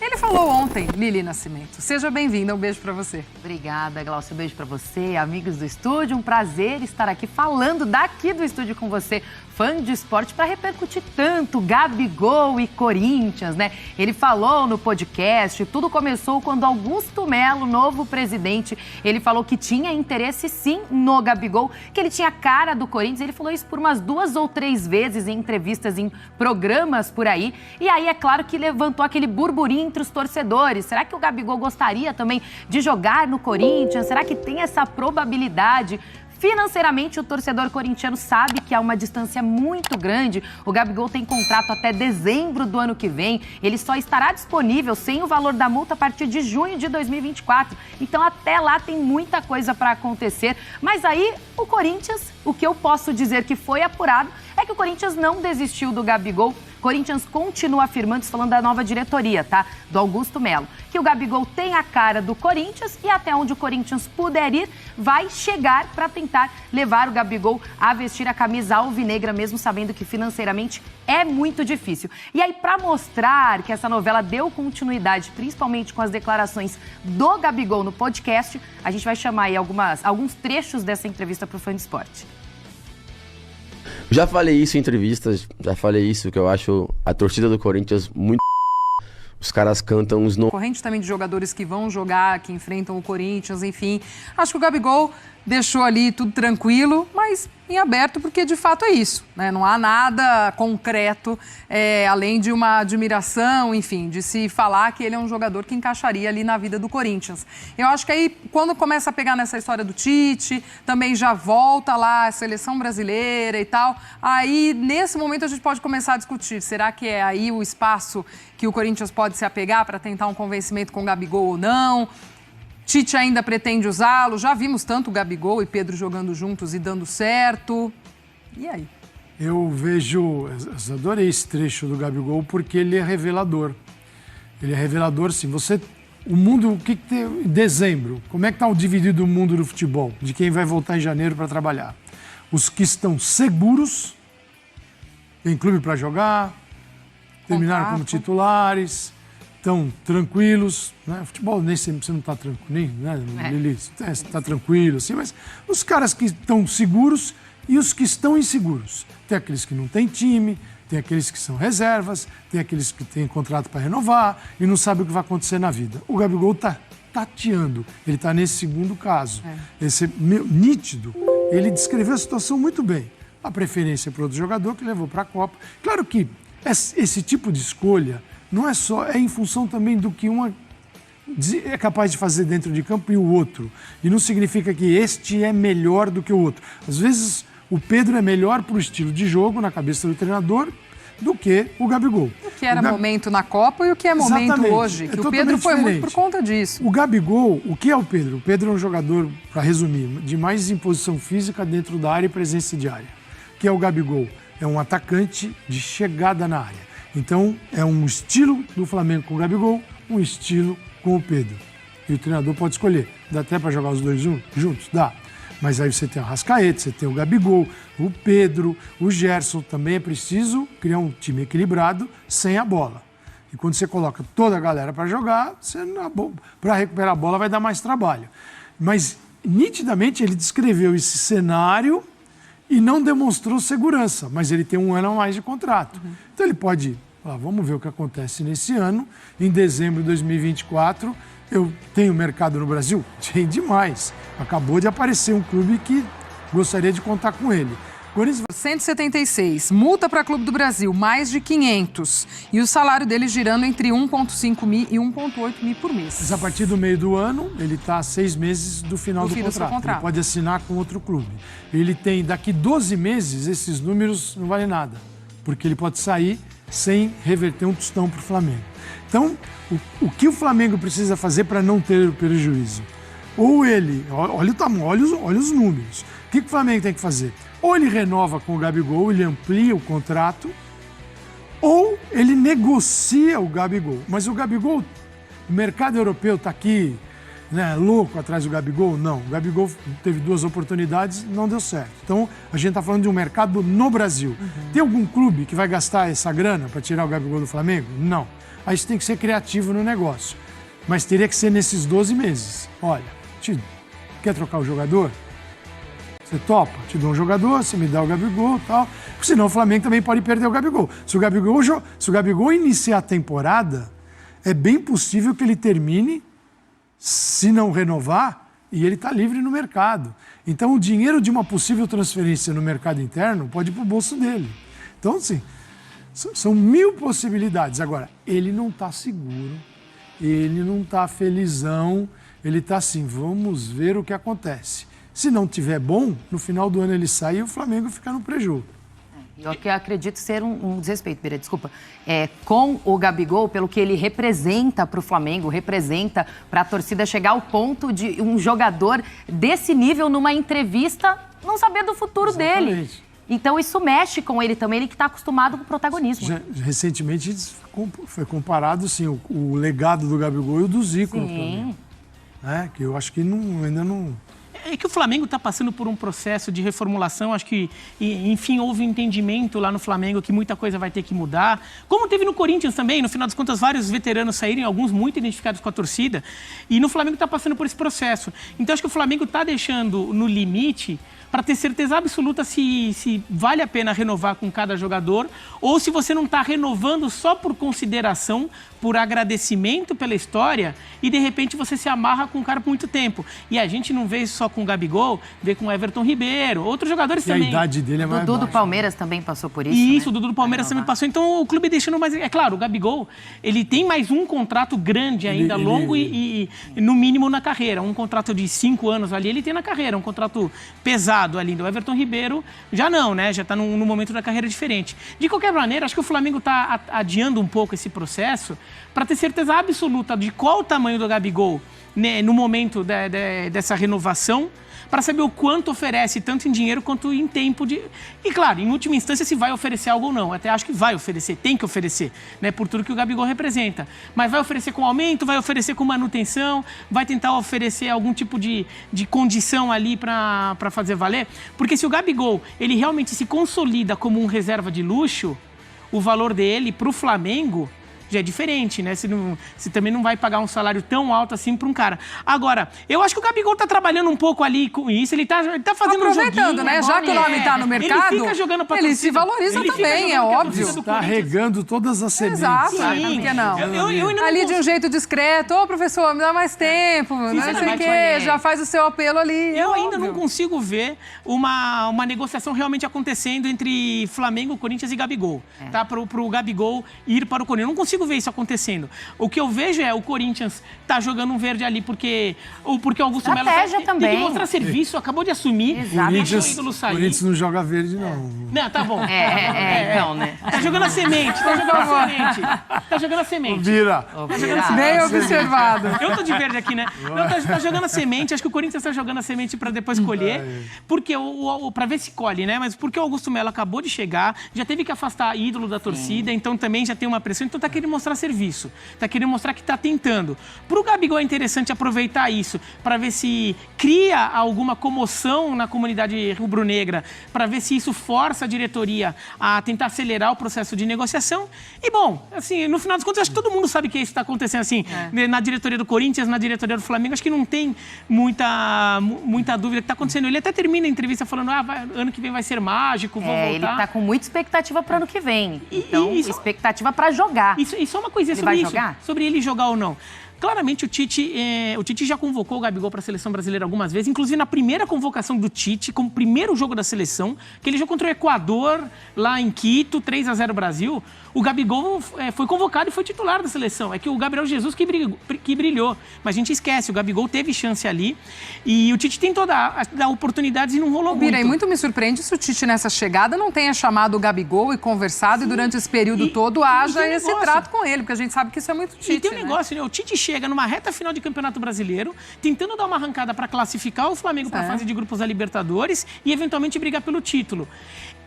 Ele falou ontem, Lili Nascimento. Seja bem-vinda, um beijo pra você. Obrigada, Glaucia, um beijo pra você, amigos do estúdio. Um prazer estar aqui falando daqui do estúdio com você, fã de esporte, para repercutir tanto Gabigol e Corinthians, né? Ele falou no podcast, tudo começou quando Augusto Melo, novo presidente, ele falou que tinha interesse sim no Gabigol, que ele tinha cara do Corinthians. Ele falou isso por umas 2 ou 3 vezes em entrevistas, em programas por aí. E aí, é claro que levantou aquele burburinho entre os torcedores. Será que o Gabigol gostaria também de jogar no Corinthians? Será que tem essa probabilidade? Financeiramente, o torcedor corintiano sabe que há uma distância muito grande. O Gabigol tem contrato até dezembro do ano que vem. Ele só estará disponível sem o valor da multa a partir de junho de 2024. Então, até lá tem muita coisa para acontecer. Mas aí, o Corinthians, o que eu posso dizer que foi apurado é que o Corinthians não desistiu do Gabigol. Corinthians continua afirmando, falando da nova diretoria, tá? Do Augusto Melo, que o Gabigol tem a cara do Corinthians e até onde o Corinthians puder ir, vai chegar para tentar levar o Gabigol a vestir a camisa alvinegra, mesmo sabendo que financeiramente é muito difícil. E aí, para mostrar que essa novela deu continuidade, principalmente com as declarações do Gabigol no podcast, a gente vai chamar aí alguns trechos dessa entrevista para o Fã de Esporte. Já falei isso em entrevistas, já falei isso, que eu acho a torcida do Corinthians muito... Os caras cantam os nomes. Corrente também de jogadores que vão jogar, que enfrentam o Corinthians, enfim. Acho que o Gabigol deixou ali tudo tranquilo, mas em aberto, porque de fato é isso, né? Não há nada concreto, além de uma admiração, enfim, de se falar que ele é um jogador que encaixaria ali na vida do Corinthians. Eu acho que aí, quando começa a pegar nessa história do Tite, também já volta lá a seleção brasileira e tal, aí nesse momento a gente pode começar a discutir, será que é aí o espaço que o Corinthians pode se apegar para tentar um convencimento com o Gabigol ou não? Tite ainda pretende usá-lo, já vimos tanto o Gabigol e Pedro jogando juntos e dando certo. E aí? Eu adorei esse trecho do Gabigol porque ele é revelador. Ele é revelador, sim. O mundo, o que tem em dezembro? Como é que está o dividido o mundo do futebol? De quem vai voltar em janeiro para trabalhar? Os que estão seguros, tem clube para jogar, terminaram como titulares, estão tranquilos, né? Futebol nem sempre você não está tranquilo, né? Ele está tranquilo, assim, mas os caras que estão seguros e os que estão inseguros. Tem aqueles que não têm time, tem aqueles que são reservas, tem aqueles que têm contrato para renovar e não sabem o que vai acontecer na vida. O Gabigol está tateando, ele está nesse segundo caso. Esse nítido, ele descreveu a situação muito bem. A preferência para outro jogador que levou para a Copa. Claro que esse tipo de escolha não é só, é em função também do que uma é capaz de fazer dentro de campo e o outro. E não significa que este é melhor do que o outro. Às vezes, o Pedro é melhor para o estilo de jogo, na cabeça do treinador, do que o Gabigol. O que era momento na Copa e o que é momento hoje. Que o Pedro foi muito por conta disso. O Gabigol, o que é o Pedro? O Pedro é um jogador, para resumir, de mais imposição física dentro da área e presença de área. O que é o Gabigol? É um atacante de chegada na área. Então, é um estilo do Flamengo com o Gabigol, um estilo com o Pedro. E o treinador pode escolher. Dá até para jogar os dois juntos? Dá. Mas aí você tem o Arrascaeta, você tem o Gabigol, o Pedro, o Gerson. Também é preciso criar um time equilibrado sem a bola. E quando você coloca toda a galera para jogar, para recuperar a bola vai dar mais trabalho. Mas, nitidamente, ele descreveu esse cenário e não demonstrou segurança, mas ele tem 1 ano a mais de contrato. Então ele pode falar, vamos ver o que acontece nesse ano, em dezembro de 2024, eu tenho mercado no Brasil? Tem demais. Acabou de aparecer um clube que gostaria de contar com ele. 176, multa para Clube do Brasil, mais de 500. E o salário dele girando entre 1,5 mil e 1,8 mil por mês. Mas a partir do meio do ano, ele está a 6 meses do final do contrato. Ele pode assinar com outro clube. Ele tem, daqui 12 meses, esses números não valem nada. Porque ele pode sair sem reverter um tostão para o Flamengo. Então, o que o Flamengo precisa fazer para não ter o prejuízo? Ou ele, olha o tamanho, olha os números. O que o Flamengo tem que fazer? Ou ele renova com o Gabigol, ele amplia o contrato, ou ele negocia o Gabigol. Mas o Gabigol, o mercado europeu está aqui, né, louco atrás do Gabigol? Não. O Gabigol teve 2 oportunidades, não deu certo. Então, a gente está falando de um mercado no Brasil. Tem algum clube que vai gastar essa grana para tirar o Gabigol do Flamengo? Não. Aí você tem que ser criativo no negócio. Mas teria que ser nesses 12 meses. Olha, quer trocar o jogador? Você topa? Te dou um jogador, você me dá o Gabigol e tal. Porque senão o Flamengo também pode perder o Gabigol. Se o Gabigol iniciar a temporada, é bem possível que ele termine, se não renovar, e ele está livre no mercado. Então, o dinheiro de uma possível transferência no mercado interno pode ir para o bolso dele. Então, assim, são 1000 possibilidades. Agora, ele não está seguro, ele não está felizão, ele está assim, vamos ver o que acontece. Se não tiver bom, no final do ano ele sai e o Flamengo fica no prejuízo. Eu que acredito ser um desrespeito, Bira, desculpa. Com o Gabigol, pelo que ele representa para o Flamengo, representa para a torcida chegar ao ponto de um jogador desse nível, numa entrevista, não saber do futuro dele. Então isso mexe com ele também, ele que está acostumado com o protagonismo. Recentemente foi comparado assim, o legado do Gabigol e o do Zico no Flamengo. Que eu acho que ainda não... É que o Flamengo está passando por um processo de reformulação, acho que, enfim, houve um entendimento lá no Flamengo que muita coisa vai ter que mudar. Como teve no Corinthians também, no final das contas, vários veteranos saíram, alguns muito identificados com a torcida, e no Flamengo está passando por esse processo. Então, acho que o Flamengo está deixando no limite para ter certeza absoluta se vale a pena renovar com cada jogador ou se você não está renovando só por consideração, por agradecimento pela história e, de repente, você se amarra com o cara por muito tempo. E a gente não vê isso só com o Gabigol, vê com o Everton Ribeiro, outros jogadores também. A idade dele é mais Dudu baixa. do Palmeiras também passou por isso, Isso, né? o Dudu do Palmeiras também passou. Então, o clube deixando mais... É claro, o Gabigol, ele tem mais um contrato grande ainda, longo e, no mínimo, na carreira. Um contrato de 5 anos ali, ele tem na carreira. Um contrato pesado ali. O Everton Ribeiro já não, né? Já está num momento da carreira diferente. De qualquer maneira, acho que o Flamengo está adiando um pouco esse processo para ter certeza absoluta de qual o tamanho do Gabigol, né, no momento dessa renovação, para saber o quanto oferece, tanto em dinheiro quanto em tempo de... E, claro, em última instância, se vai oferecer algo ou não. Até acho que vai oferecer, tem que oferecer, né, por tudo que o Gabigol representa. Mas vai oferecer com aumento, vai oferecer com manutenção, vai tentar oferecer algum tipo de condição ali para fazer valer. Porque se o Gabigol, ele realmente se consolida como um reserva de luxo, o valor dele para o Flamengo já é diferente, né? Você também não vai pagar um salário tão alto assim para um cara. Agora, eu acho que o Gabigol tá trabalhando um pouco ali com isso, ele tá fazendo um joguinho. Aproveitando, né? Já que o nome tá no mercado, ele fica jogando pra ele torcida, se valoriza ele também, é óbvio. Está regando todas as sementes. Exato, Sim. por que não? Eu ainda não Ali de um jeito discreto, ô professor, me dá mais tempo, não sei o Sinceramente, quê, já faz o seu apelo ali. Eu ainda óbvio. não consigo ver uma negociação realmente acontecendo entre Flamengo, Corinthians e Gabigol, tá? Pro Gabigol ir para o Corinthians. Eu não consigo ver isso acontecendo. O que eu vejo é o Corinthians tá jogando um verde ali porque o Augusto Melo tem que mostrar serviço, acabou de assumir. Deixa o ídolo sair. O Corinthians não joga verde, não. Não, tá bom. Não, né? Tá jogando a semente, Tá jogando a semente. Vira. Tá jogando a semente. Bem observado. Eu tô de verde aqui, né? Não, tá jogando a semente, acho que o Corinthians tá jogando a semente pra depois colher, porque pra ver se colhe, né? Mas porque o Augusto Melo acabou de chegar, já teve que afastar ídolo da torcida, então também já tem uma pressão, então tá querendo mostrar serviço, tá querendo mostrar que tá tentando. Pro Gabigol é interessante aproveitar isso, pra ver se cria alguma comoção na comunidade rubro-negra, pra ver se isso força a diretoria a tentar acelerar o processo de negociação. E, bom, assim, no final das contas, acho que todo mundo sabe que isso está acontecendo, assim, na diretoria do Corinthians, na diretoria do Flamengo, acho que não tem muita dúvida que está acontecendo. Ele até termina a entrevista falando, ano que vem vai ser mágico, vou voltar. Ele está com muita expectativa para ano que vem. Então, expectativa para jogar. E só uma coisinha sobre isso, sobre ele jogar ou não. Claramente, o Tite já convocou o Gabigol para a seleção brasileira algumas vezes, inclusive na primeira convocação do Tite, como primeiro jogo da seleção, que ele jogou contra o Equador, lá em Quito, 3-0 Brasil. O Gabigol foi convocado e foi titular da seleção. É que o Gabriel Jesus que brilhou. Mas a gente esquece, o Gabigol teve chance ali e o Tite tentou dar oportunidades e não rolou Bira, muito. e muito me surpreende se o Tite nessa chegada não tenha chamado o Gabigol e conversado e durante esse período todo haja esse trato com ele, porque a gente sabe que isso é muito Tite. E tem um negócio, né? O Tite chega numa reta final de Campeonato Brasileiro, tentando dar uma arrancada para classificar o Flamengo para a fase de grupos da Libertadores e eventualmente brigar pelo título.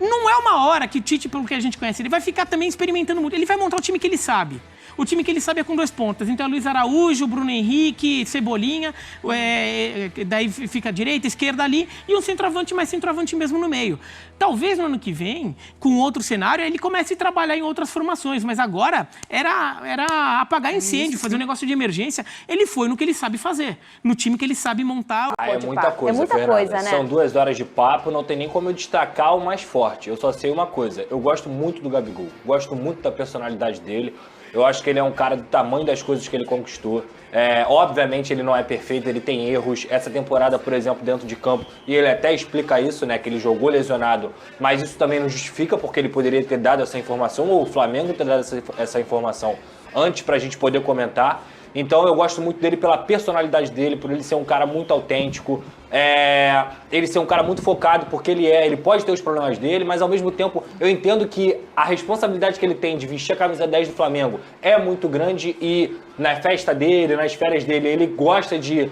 Não é uma hora que o Tite, pelo que a gente conhece, ele vai ficar também experimentando muito. Ele vai montar o time que ele sabe. o time que ele sabe é com 2 pontas. Então é Luiz Araújo, Bruno Henrique, Cebolinha, daí fica a direita, esquerda ali, e um centroavante, mais centroavante mesmo no meio. Talvez no ano que vem, com outro cenário, ele comece a trabalhar em outras formações, mas agora era apagar incêndio, fazer um negócio de emergência. Ele foi no que ele sabe fazer, no time que ele sabe montar. É muita coisa, é muita Fernanda. coisa, né? São 2 horas de papo, não tem nem como eu destacar o mais forte. Eu só sei uma coisa, eu gosto muito do Gabigol, gosto muito da personalidade dele. Eu acho que ele é um cara do tamanho das coisas que ele conquistou. Obviamente ele não é perfeito, ele tem erros. Essa temporada, por exemplo, dentro de campo, e ele até explica isso, né, que ele jogou lesionado, mas isso também não justifica, porque ele poderia ter dado essa informação, ou o Flamengo ter dado essa informação antes pra gente poder comentar. Então eu gosto muito dele pela personalidade dele, por ele ser um cara muito autêntico, ele ser um cara muito focado, porque ele pode ter os problemas dele, mas ao mesmo tempo eu entendo que a responsabilidade que ele tem de vestir a camisa 10 do Flamengo é muito grande, e na festa dele, nas férias dele, ele gosta de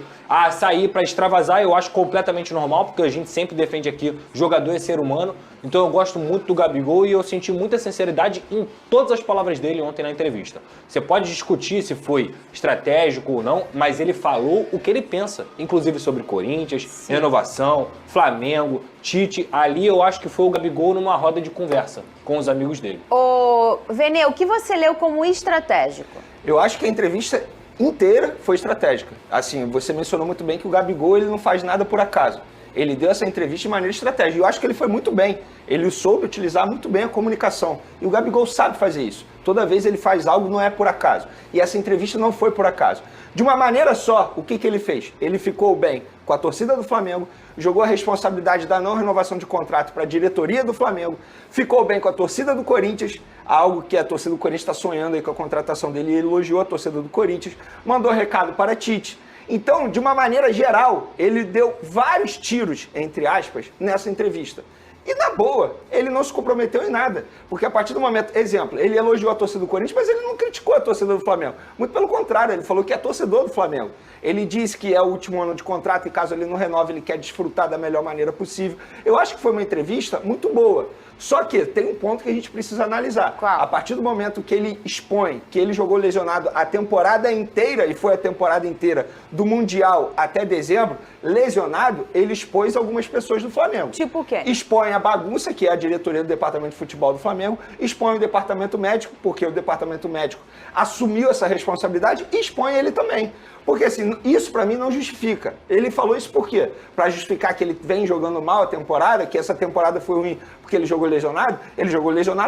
sair para extravasar. Eu acho completamente normal, porque a gente sempre defende aqui jogador e ser humano. Então eu gosto muito do Gabigol e eu senti muita sinceridade em todas as palavras dele ontem na entrevista. Você pode discutir se foi estratégico ou não, mas ele falou o que ele pensa, inclusive sobre Corinthians, renovação, Flamengo, Tite. Ali eu acho que foi o Gabigol numa roda de conversa com os amigos dele. Ô, Vene, o que você leu como estratégico? Eu acho que a entrevista inteira foi estratégica. Assim, você mencionou muito bem que o Gabigol ele não faz nada por acaso. Ele deu essa entrevista de maneira estratégica. E eu acho que ele foi muito bem. Ele soube utilizar muito bem a comunicação. E o Gabigol sabe fazer isso. Toda vez ele faz algo, não é por acaso. E essa entrevista não foi por acaso. De uma maneira só, o que ele fez? Ele ficou bem com a torcida do Flamengo, jogou a responsabilidade da não renovação de contrato para a diretoria do Flamengo, ficou bem com a torcida do Corinthians, algo que a torcida do Corinthians está sonhando aí com a contratação dele, e ele elogiou a torcida do Corinthians, mandou recado para Tite. Então, de uma maneira geral, ele deu vários tiros, entre aspas, nessa entrevista. E na boa, ele não se comprometeu em nada. Porque a partir do momento, exemplo, ele elogiou a torcida do Corinthians, mas ele não criticou a torcida do Flamengo. Muito pelo contrário, ele falou que é torcedor do Flamengo. Ele disse que é o último ano de contrato e caso ele não renove, ele quer desfrutar da melhor maneira possível. Eu acho que foi uma entrevista muito boa. Só que tem um ponto que a gente precisa analisar. Qual? A partir do momento que ele expõe que ele jogou lesionado a temporada inteira, e foi a temporada inteira do Mundial até dezembro, lesionado, ele expôs algumas pessoas do Flamengo. Tipo o quê? Expõe a bagunça, que é a diretoria do Departamento de Futebol do Flamengo, expõe o Departamento Médico, porque o Departamento Médico assumiu essa responsabilidade, e expõe ele também. Porque assim, isso pra mim não justifica. Ele falou isso por quê? Pra justificar que ele vem jogando mal a temporada, que essa temporada foi ruim porque ele jogou lesionado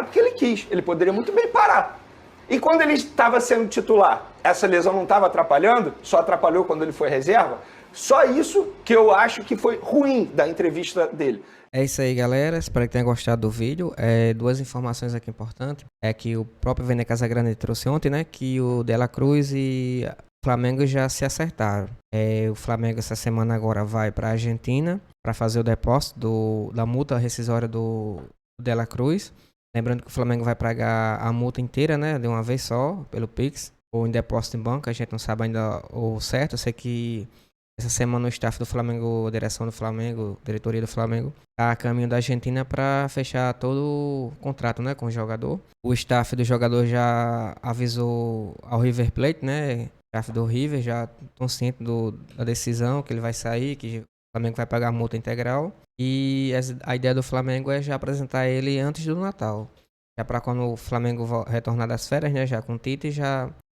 porque ele quis. Ele poderia muito bem parar. E quando ele estava sendo titular, essa lesão não estava atrapalhando, só atrapalhou quando ele foi reserva. Só isso que eu acho que foi ruim da entrevista dele. É isso aí, galera. Espero que tenham gostado do vídeo. Duas informações aqui importantes. É que o próprio Vene Casagrande trouxe ontem, né? Que o De La Cruz e o Flamengo já se acertaram. O Flamengo essa semana agora vai para a Argentina para fazer o depósito da multa rescisória do De La Cruz. Lembrando que o Flamengo vai pagar a multa inteira, né? De uma vez só, pelo Pix. Ou em depósito em banco. A gente não sabe ainda o certo. Eu sei que essa semana o staff do Flamengo, a direção do Flamengo, a diretoria do Flamengo, está a caminho da Argentina para fechar todo o contrato, né, com o jogador. O staff do jogador já avisou ao River Plate, né? O staff do River já consciente da decisão, que ele vai sair, que o Flamengo vai pagar a multa integral. E a ideia do Flamengo é já apresentar ele antes do Natal. Já para quando o Flamengo retornar das férias, né, já com o Tite,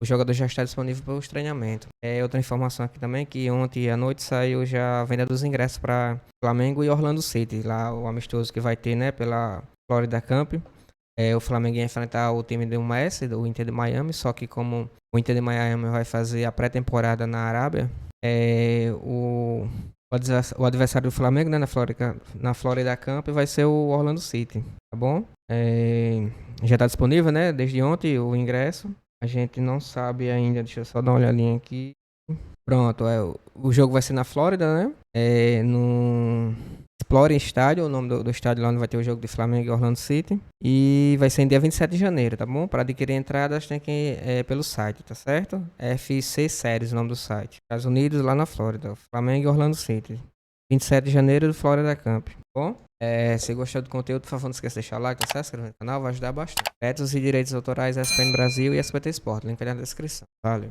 o jogador já está disponível para os treinamentos. Outra informação aqui também, que ontem à noite saiu já a venda dos ingressos para Flamengo e Orlando City, lá o amistoso que vai ter, né, pela Florida Camp. O Flamengo ia enfrentar o time do Messi, do Inter de Miami, só que como o Inter de Miami vai fazer a pré-temporada na Arábia, o adversário do Flamengo, né, na Florida Camp vai ser o Orlando City, tá bom? Já está disponível, né, desde ontem o ingresso. A gente não sabe ainda, deixa eu só dar uma olhadinha aqui. Pronto, o jogo vai ser na Flórida, né? No Explorer Stadium, o nome do estádio lá onde vai ter o jogo de Flamengo e Orlando City. E vai ser em dia 27 de janeiro, tá bom? Para adquirir entradas tem que ir pelo site, tá certo? FC Series, o nome do site. Estados Unidos, lá na Flórida. Flamengo e Orlando City. 27 de janeiro do Florida Camp. Bom, se gostou do conteúdo, por favor, não esqueça de deixar o like, se inscrever no canal, vai ajudar bastante. Direitos e direitos autorais, SPN Brasil e SBT Sport. Link aí na descrição. Valeu.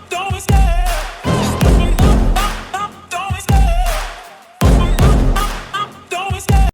Don't be scared.